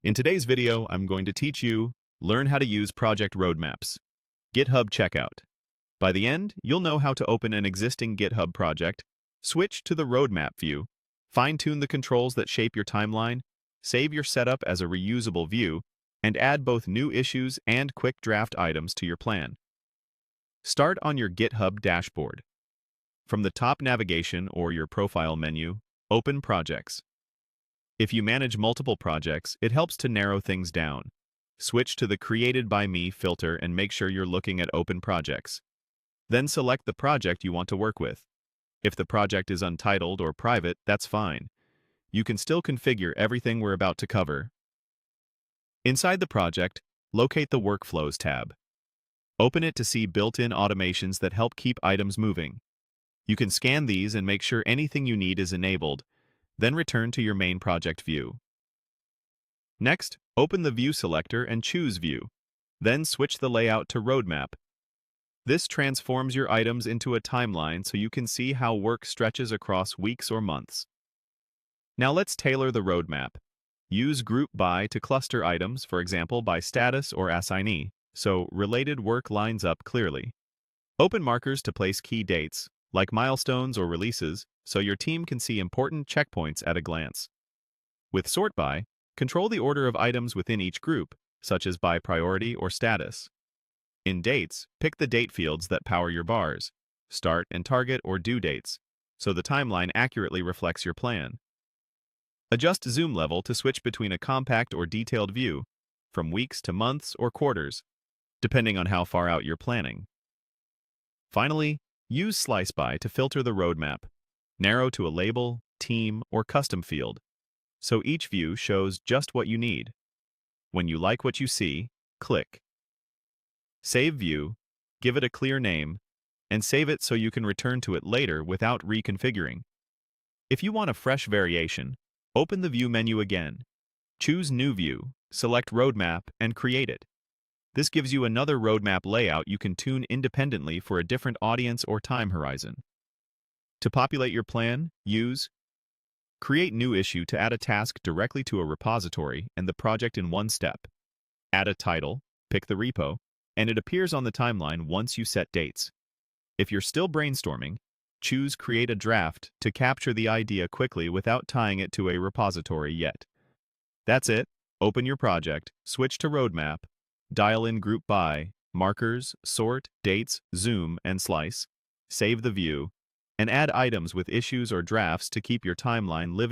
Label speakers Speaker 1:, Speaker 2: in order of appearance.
Speaker 1: In today's video, I'm going to teach you learn how to use project roadmaps. GitHub checkout. By the end, you'll know how to open an existing GitHub project, switch to the roadmap view, fine-tune the controls that shape your timeline, save your setup as a reusable view, and add both new issues and quick draft items to your plan. Start on your GitHub dashboard. From the top navigation or your profile menu, open Projects. If you manage multiple projects, it helps to narrow things down. Switch to the Created by Me filter and make sure you're looking at open projects. Then select the project you want to work with. If the project is untitled or private, that's fine. You can still configure everything we're about to cover. Inside the project, locate the Workflows tab. Open it to see built-in automations that help keep items moving. You can scan these and make sure anything you need is enabled, then return to your main project view. Next, open the View selector and choose View. Then switch the layout to Roadmap. This transforms your items into a timeline so you can see how work stretches across weeks or months. Now let's tailor the roadmap. Use Group By to cluster items, for example by status or assignee, so related work lines up clearly. Open markers to place key dates, like milestones or releases, so your team can see important checkpoints at a glance. With Sort By, control the order of items within each group, such as by priority or status. In Dates, pick the date fields that power your bars, start and target or due dates, so the timeline accurately reflects your plan. Adjust zoom level to switch between a compact or detailed view, from weeks to months or quarters, depending on how far out you're planning. Finally, use Slice By to filter the roadmap. Narrow to a label, team, or custom field, so each view shows just what you need. When you like what you see, click. Save view, give it a clear name, and save it so you can return to it later without reconfiguring. If you want a fresh variation, open the View menu again. Choose New View, select Roadmap, and create it. This gives you another roadmap layout you can tune independently for a different audience or time horizon. To populate your plan, use Create New Issue to add a task directly to a repository and the project in one step. Add a title, pick the repo, and it appears on the timeline once you set dates. If you're still brainstorming, choose Create a Draft to capture the idea quickly without tying it to a repository yet. That's it. Open your project, switch to Roadmap, dial in Group By, markers, sort, dates, zoom, and slice, save the view, and add items with issues or drafts to keep your timeline living.